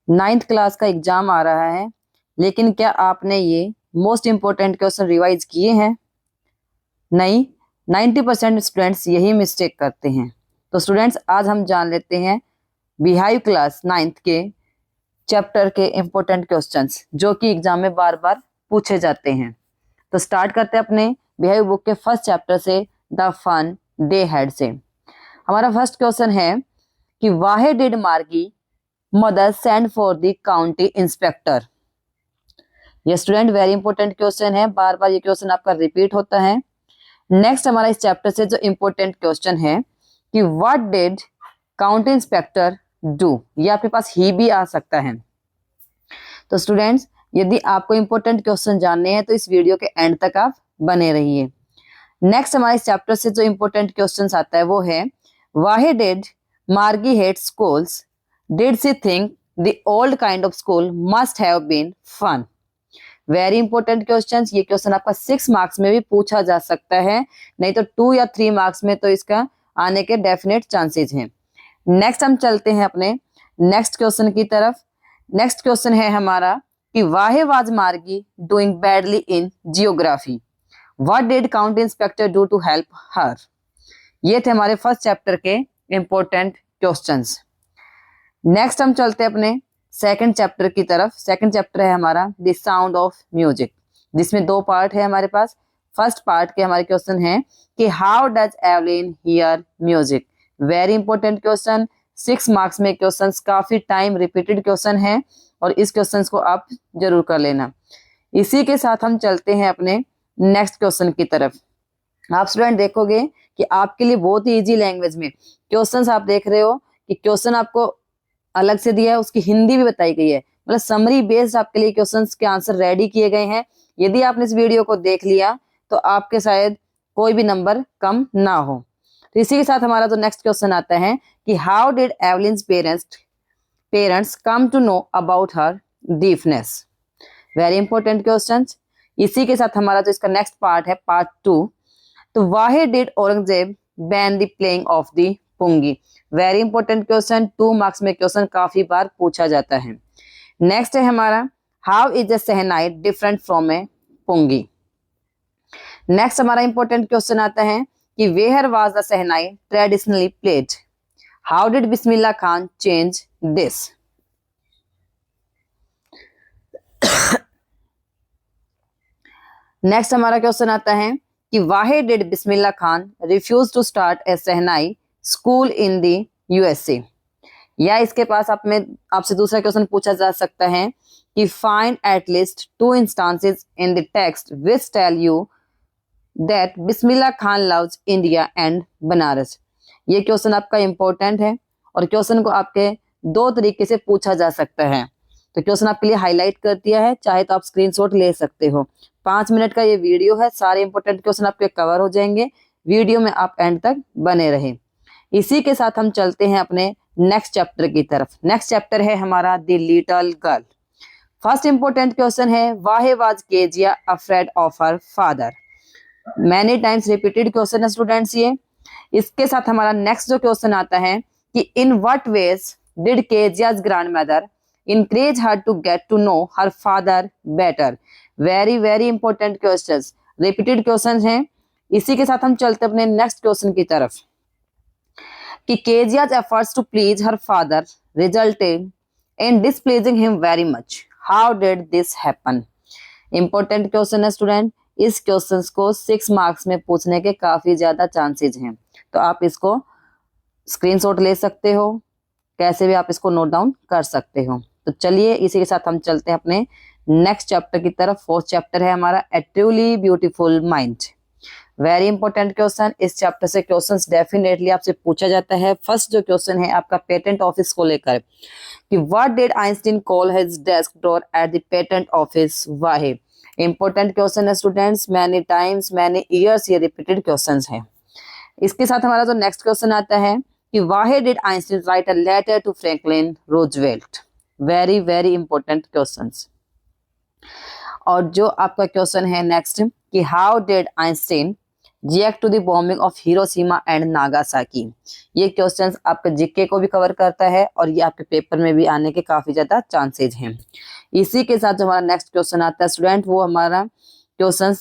Ninth class का exam आ रहा है, लेकिन क्या आपने ये मोस्ट इंपोर्टेंट क्वेश्चन रिवाइज किए हैं? नहीं, 90% स्टूडेंट्स यही मिस्टेक करते हैं। तो स्टूडेंट्स, आज हम जान लेते हैं बिहाइव क्लास नाइन्थ के चैप्टर के इंपॉर्टेंट क्वेश्चंस जो कि एग्जाम में बार बार पूछे जाते हैं। तो स्टार्ट करते हैं अपने बिहाइव बुक के फर्स्ट चैप्टर से, द फन डे हेड से। हमारा फर्स्ट क्वेश्चन है कि वाहे डिड मार्गी mother send for the county inspector. ये स्टूडेंट वेरी इंपॉर्टेंट क्वेश्चन है, बार बार ये क्वेश्चन आपका रिपीट होता है। नेक्स्ट हमारा इस चैप्टर से जो इंपॉर्टेंट क्वेश्चन है कि what did county inspector do. ये आपके पास ही भी आ सकता है। तो स्टूडेंट्स, यदि आपको इंपॉर्टेंट क्वेश्चन जानने हैं तो इस वीडियो के एंड तक आप बने रहिए। नेक्स्ट हमारे इस चैप्टर से जो इंपॉर्टेंट क्वेश्चन आता है वो है why did Margie hate schools, did she think the old kind of school must have been fun. Very important question. ये क्वेश्चन आपका 6 मार्क्स में भी पूछा जा सकता है, नहीं तो 2 या 3 मार्क्स में तो इसका आने के डेफिनेट चांसेस हैं। नेक्स्ट हम चलते हैं अपने नेक्स्ट क्वेश्चन की तरफ। नेक्स्ट क्वेश्चन है हमारा कि why was Margie doing badly in geography, what did county inspector do to help her. ये थे हमारे फर्स्ट चैप्टर के इंपॉर्टेंट क्वेश्चंस। नेक्स्ट हम चलते हैं अपने सेकंड चैप्टर की तरफ। सेकंड चैप्टर है हमारा द साउंड ऑफ म्यूजिक, जिसमें 2 पार्ट है हमारे पास। फर्स्ट पार्ट के हमारे क्वेश्चन है कि how does Evelyn here music. Very important question, 6 marks में क्वेश्चंस काफी टाइम रिपीटेड क्वेश्चन है और इस क्वेश्चंस को आप जरूर कर लेना। इसी के साथ हम चलते हैं अपने नेक्स्ट क्वेश्चन की तरफ। आप स्टूडेंट देखोगे कि आपके लिए बहुत ही इजी लैंग्वेज में क्वेश्चंस आप देख रहे हो कि क्वेश्चन आपको अलग से दिया है, उसकी हिंदी भी बताई गई है, मतलब समरी बेस्ड आपके लिए क्वेश्चंस के आंसर रेडी किए गए हैं। यदि आपने इस वीडियो को देख लिया तो आपके शायद कोई भी नंबर कम ना हो। तो इसी के साथ हमारा जो नेक्स्ट क्वेश्चन आता है कि how did Evelyn's parents come to know about her deafness. Very important question. इसी के साथ हमारा जो इसका नेक्स्ट पार्ट है, पार्ट 2, तो why did Aurangzeb ban the playing of the pungi. Very important question, 2 marks में क्वेश्चन काफी बार पूछा जाता है। नेक्स्ट है हमारा how is a shehnai different from a pungi. Next हमारा इंपॉर्टेंट क्वेश्चन आता है कि where was the shehnai traditionally played, how did Bismillah Khan change this. Next हमारा क्वेश्चन आता है कि why did Bismillah Khan refuse to start a shehnai school in the USA. या इसके पास आपसे दूसरा क्वेश्चन पूछा जा सकता है कि find at least 2 instances in the text which tell you that Bismillah Khan loves India and Banaras. ये क्वेश्चन आपका इंपॉर्टेंट है और क्वेश्चन को आपके 2 तरीके से पूछा जा सकता है। तो क्वेश्चन आपके लिए हाईलाइट कर दिया है, चाहे तो आप स्क्रीनशॉट ले सकते हो। 5 मिनट का ये वीडियो है, सारे इंपॉर्टेंट क्वेश्चन आपके कवर हो जाएंगे। वीडियो में आप एंड तक बने रहे। इसी के साथ हम चलते हैं अपने नेक्स्ट चैप्टर की तरफ। नेक्स्ट चैप्टर है हमारा the little girl. First important question है why was Kezia afraid of her father. Many times repeated question है स्टूडेंट्स ये। इसके साथ हमारा नेक्स्ट जो क्वेश्चन आता है कि in what ways did Kezia's grandmother encourage her to get to know her father better। Very very important questions, repeated questions हैं। इसी के साथ हम चलते अपने नेक्स्ट क्वेश्चन की तरफ कि Kezia's efforts to please her father resulted in displeasing him very much, how did this happen. Important question है स्टूडेंट। इस क्वेश्चन को 6 मार्क्स में पूछने के काफी ज्यादा चांसेस हैं, तो आप इसको स्क्रीनशॉट ले सकते हो, कैसे भी आप इसको नोट डाउन कर सकते हो। तो चलिए इसी के साथ हम चलते हैं अपने नेक्स्ट चैप्टर की तरफ। 4th चैप्टर है हमारा a truly beautiful mind. Very important question. इस चैप्टर से क्वेश्चंस डेफिनेटली आपसे पूछा जाता है। फर्स्ट जो क्वेश्चन है आपका पेटेंट ऑफिस को लेकर कि what did Einstein call his desk drawer at the patent office why. Important question है students, many times many years ये रिपीटेड क्वेश्चन है। इसके साथ हमारा जो नेक्स्ट क्वेश्चन आता है कि why did Einstein write a letter to Franklin Roosevelt. Very very important questions. और जो आपका क्वेश्चन है नेक्स्ट कि how did Einstein react to the bombing of Hiroshima and Nagasaki. ये क्वेश्चंस आपके जीके को भी कवर करता है और ये आपके पेपर में भी आने के काफी ज्यादा चांसेज हैं। इसी के साथ जो हमारा नेक्स्ट क्वेश्चन आता है स्टूडेंट, वो हमारा क्वेश्चन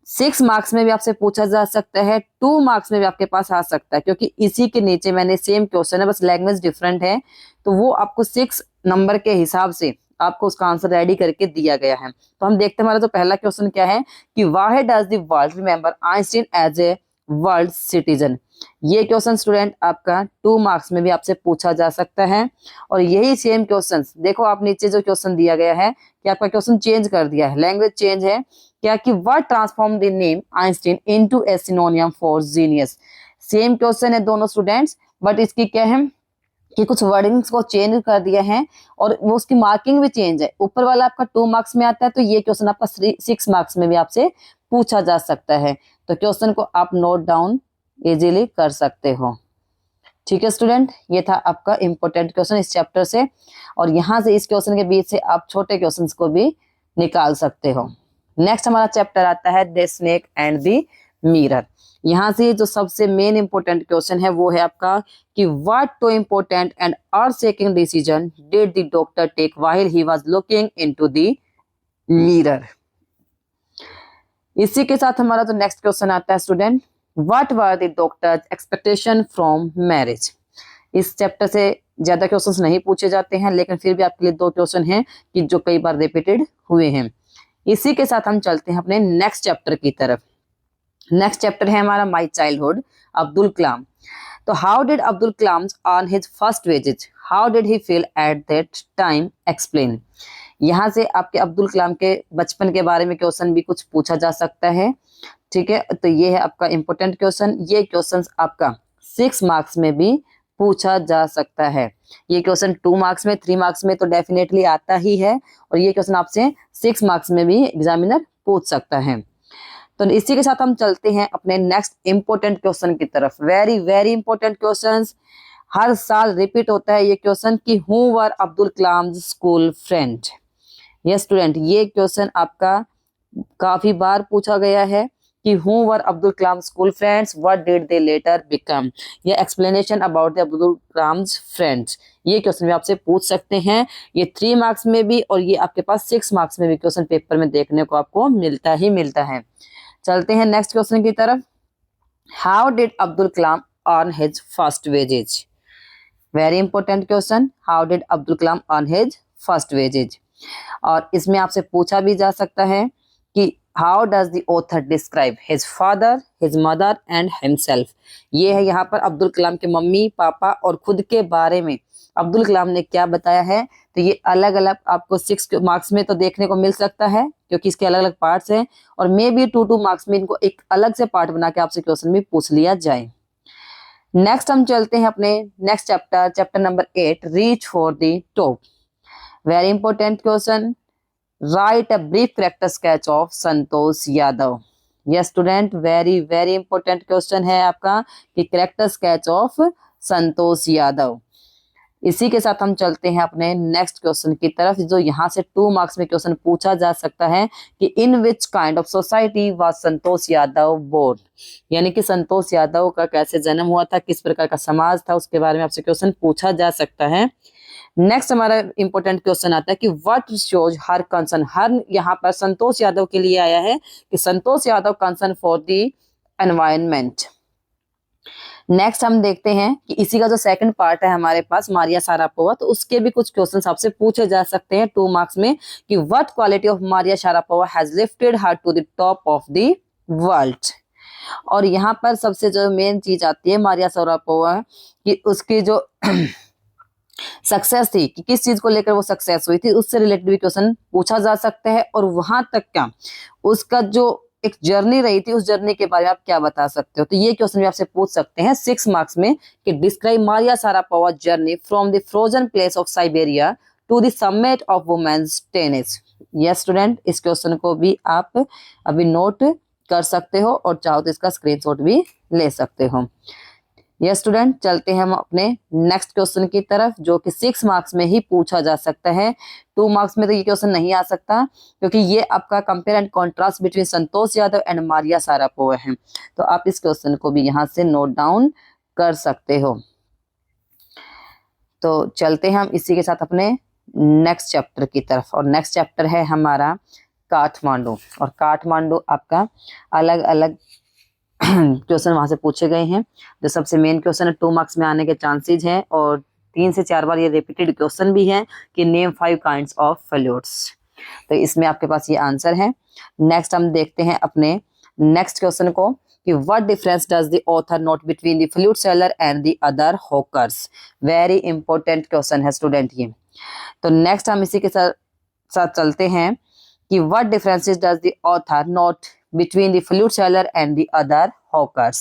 6 मार्क्स में भी आपसे पूछा जा सकता है, 2 मार्क्स में भी आपके पास आ सकता है, क्योंकि इसी के नीचे मैंने सेम क्वेश्चन है, बस लैंग्वेज डिफरेंट है, तो वो आपको 6 नंबर के हिसाब से आपको उसका आंसर रेडी करके दिया गया है। तो हम देखते हैं हमारा जो पहला क्वेश्चन क्या है कि why does the world remember Einstein as a world citizen. ये क्वेश्चन स्टूडेंट आपका 2 मार्क्स में भी आपसे पूछा जा सकता है। और यही सेम क्वेश्चन देखो, आप नीचे जो क्वेश्चन दिया गया है कि आपका क्वेश्चन चेंज कर दिया है, लैंग्वेज चेंज है क्या कि what transform the name Einstein into A synonym for genius. Same question है दोनों स्टूडेंट्स, बट इसकी क्या है कि कुछ वर्डिंग्स को चेंज कर दिया है और वो उसकी मार्किंग भी चेंज है। ऊपर वाला आपका 2 मार्क्स में आता है, तो ये क्वेश्चन आपका 6 मार्क्स में भी आपसे पूछा जा सकता है। तो क्वेश्चन को आप नोट डाउन इजीली कर सकते हो। ठीक है स्टूडेंट, ये था आपका इंपॉर्टेंट क्वेश्चन इस चैप्टर से, और यहाँ से इस क्वेश्चन के बीच से आप छोटे क्वेश्चंस को भी निकाल सकते हो। नेक्स्ट हमारा चैप्टर आता है the snake and the mirror. यहाँ से जो सबसे मेन इंपॉर्टेंट क्वेश्चन है वो है आपका कि what two important and earth shaking decision did the doctor take while he was looking into the mirror. इसी के साथ हमारा जो नेक्स्ट क्वेश्चन आता है student, what were the doctor's expectation from marriage. इस चैप्टर से ज्यादा क्वेश्चंस नहीं पूछे जाते हैं, लेकिन फिर भी आपके लिए 2 क्वेश्चन हैं कि जो कई बार रिपीटेड हुए हैं। इसी के साथ हम चलते हैं अपने नेक्स्ट चैप्टर की तरफ। नेक्स्ट चैप्टर है हमारा माई चाइल्डहुड, अब्दुल कलाम। तो how did Abdul Kalam earn his first wages, how did he feel at that time, explain. यहाँ से आपके अब्दुल कलाम के बचपन के बारे में क्वेश्चन भी कुछ पूछा जा सकता है। ठीक है, तो ये है आपका इंपॉर्टेंट क्वेश्चन। ये क्वेश्चन आपका 6 मार्क्स में भी पूछा जा सकता है। ये क्वेश्चन 2 मार्क्स में, 3 मार्क्स में तो डेफिनेटली आता ही है, और ये क्वेश्चन आपसे 6 मार्क्स में भी एग्जामिनर पूछ सकता है। तो इसी के साथ हम चलते हैं अपने नेक्स्ट इंपॉर्टेंट क्वेश्चन की तरफ। वेरी वेरी इंपॉर्टेंट क्वेश्चन, हर साल रिपीट होता है ये क्वेश्चन कि who were Abdul Kalam school friend. Yes student, ये क्वेश्चन आपका काफी बार पूछा गया है कि who were Abdul Kalam school friends, what did they later become, या explanation about the Abdul Kalam friends. ये क्वेश्चन भी आपसे पूछ सकते हैं। ये 3 मार्क्स में भी और ये आपके पास 6 मार्क्स में भी क्वेश्चन पेपर में देखने को आपको मिलता ही मिलता है। चलते हैं नेक्स्ट क्वेश्चन की तरफ। How did Abdul Kalam earn his first wages. Very important question, how did Abdul Kalam earn his first wages. और इसमें आपसे पूछा भी जा सकता है कि how does the author describe his father, his mother and himself. ये है यहाँ पर अब्दुल कलाम के मम्मी पापा और खुद के बारे में अब्दुल कलाम ने क्या बताया है। तो ये अलग अलग आपको 6 मार्क्स में तो देखने को मिल सकता है, क्योंकि इसके अलग अलग पार्ट्स हैं, और मे बी 2 मार्क्स में इनको एक अलग से पार्ट बना के आपसे क्वेश्चन भी पूछ लिया जाए। नेक्स्ट हम चलते हैं अपने next chapter, chapter number 8, reach for the top. Very important question, right a brief character sketch of Santosh Yadav. Yes student, very very important question है आपका कि character sketch of Santosh Yadav. इसी के साथ हम चलते हैं अपने नेक्स्ट क्वेश्चन की तरफ, जो यहाँ से 2 मार्क्स में क्वेश्चन पूछा जा सकता है कि in which kind of society was Santosh Yadav born. यानी कि संतोष यादव का कैसे जन्म हुआ था, किस प्रकार का समाज था, उसके बारे में आपसे क्वेश्चन पूछा जा सकता है। नेक्स्ट हमारा इंपॉर्टेंट क्वेश्चन आता है कि what shows her concern. Her यहाँ पर संतोष यादव के लिए आया है कि Santosh Yadav concern for the environment. Next हम देखते हैं कि इसी का जो सेकंड पार्ट है हमारे पास मारिया शारापोवा, तो उसके भी कुछ क्वेश्चंस आपसे पूछे जा सकते हैं 2 मार्क्स में कि what quality of Maria Sharapova has lifted her to the top of the world. और यहाँ पर सबसे जो मेन चीज आती है मारिया शारापोवा कि उसकी जो सक्सेस थी, कि किस चीज को लेकर वो सक्सेस हुई थी, उससे रिलेटेड भी क्वेश्चन पूछा जा सकता है। और वहां तक का उसका जो एक जर्नी रही थी, उस जर्नी के बारे में आप क्या बता सकते हो। तो ये क्वेश्चन भी आपसे पूछ सकते हैं 6 मार्क्स में कि describe Maria Sharapova journey from the frozen place of Siberia to the summit of women's tennis. Yes student, इस क्वेश्चन को भी आप अभी नोट कर सकते हो और चाहो तो इसका स्क्रीनशॉट भी ले सकते हो। ये स्टूडेंट चलते हैं हम अपने नेक्स्ट क्वेश्चन की तरफ, जो कि 6 मार्क्स में ही पूछा जा सकता है। 2 मार्क्स में तो ये क्वेश्चन नहीं आ सकता, क्योंकि ये आपका compare and contrast between Santosh Yadav and Maria Sharapova है। तो आप इस क्वेश्चन को भी यहाँ से नोट डाउन कर सकते हो। तो चलते हैं हम इसी के साथ अपने नेक्स्ट चैप्टर की तरफ, और नेक्स्ट चैप्टर है हमारा काठमांडू। और काठमांडू आपका अलग अलग क्वेश्चन वहां से पूछे गए हैं। जो सबसे मेन क्वेश्चन है 2 मार्क्स में आने के चांसेस हैं, और 3 से 4 बार ये रिपीटेड क्वेश्चन भी है कि नेम 5 काइंड्स ऑफ फ्लूइड्स। तो इसमें आपके पास ये आंसर है। नेक्स्ट हम देखते हैं अपने नेक्स्ट क्वेश्चन को कि what difference does the author note between the fluid seller and the other hawkers. Very important question है स्टूडेंट ये। तो नेक्स्ट हम इसी के साथ चलते हैं कि what differences does the author note between the flute seller and the other hawkers.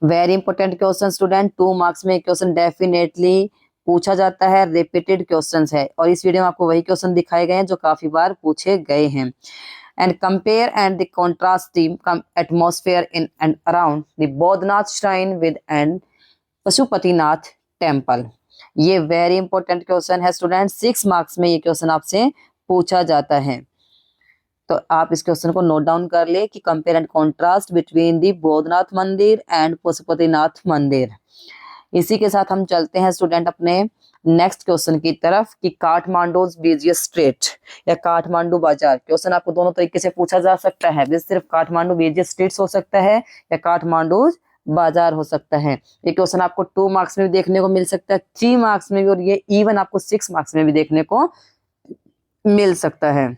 Very important question student, 2 marks में क्वेश्चन डेफिनेटली पूछा जाता है, रिपीटेड क्वेश्चंस है, और इस वीडियो में आपको वही क्वेश्चन दिखाए गए हैं जो काफी बार पूछे गए हैं। And compare and the contrast the atmosphere in and around the Bodhnath shrine with and Pashupatinath temple. ये वेरी इंपॉर्टेंट क्वेश्चन है स्टूडेंट, 6 मार्क्स में ये क्वेश्चन आपसे पूछा जाता है। तो आप इस क्वेश्चन को नोट डाउन कर ले कि compare and contrast between the Bodhnath मंदिर एंड पशुपतिनाथ मंदिर। इसी के साथ हम चलते हैं स्टूडेंट अपने नेक्स्ट क्वेश्चन की तरफ कि काठमांडू बिजिएस्ट स्ट्रीट या काठमांडू बाजार। क्वेश्चन आपको दोनों तरीके से पूछा जा सकता है, सिर्फ काठमांडू बिजिएस्ट स्ट्रीट्स हो सकता है या काठमांडू बाजार हो सकता है। ये क्वेश्चन आपको 2 मार्क्स में भी देखने को मिल सकता है, 3 मार्क्स में भी, और ये इवन आपको 6 मार्क्स में भी देखने को मिल सकता है।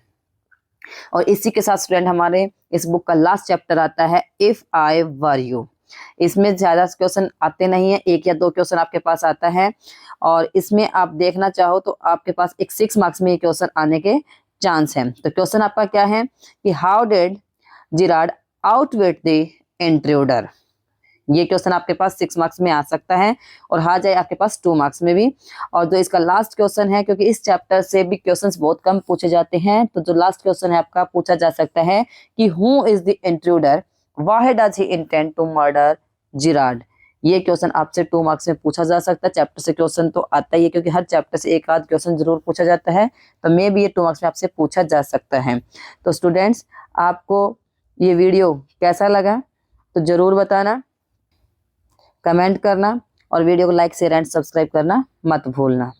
और इसी के साथ स्टूडेंट हमारे इस बुक का लास्ट चैप्टर आता है इफ आई वर यू। इसमें ज्यादा क्वेश्चन आते नहीं है, 1 या 2 क्वेश्चन आपके पास आता है, और इसमें आप देखना चाहो तो आपके पास एक 6 मार्क्स में ये क्वेश्चन आने के चांस है। तो क्वेश्चन आपका क्या है कि how did Gerard outwit the intruder. ये क्वेश्चन आपके पास 6 मार्क्स में आ सकता है, और आ जाए आपके पास 2 मार्क्स में भी। और जो इसका लास्ट क्वेश्चन है, क्योंकि इस चैप्टर से भी क्वेश्चंस बहुत कम पूछे जाते हैं, तो जो लास्ट क्वेश्चन है आपका पूछा जा सकता है कि who is the intruder, why does he intend to murder Gerrard. ये क्वेश्चन आपसे 2 मार्क्स में पूछा जा सकता है। चैप्टर से क्वेश्चन तो आता ही है, क्योंकि हर चैप्टर से एक आध क्वेश्चन जरूर पूछा जाता है, तो मे भी ये 2 मार्क्स में आपसे पूछा जा सकता है। तो स्टूडेंट्स, आपको ये वीडियो कैसा लगा तो जरूर बताना, कमेंट करना, और वीडियो को लाइक शेयर एंड सब्सक्राइब करना मत भूलना।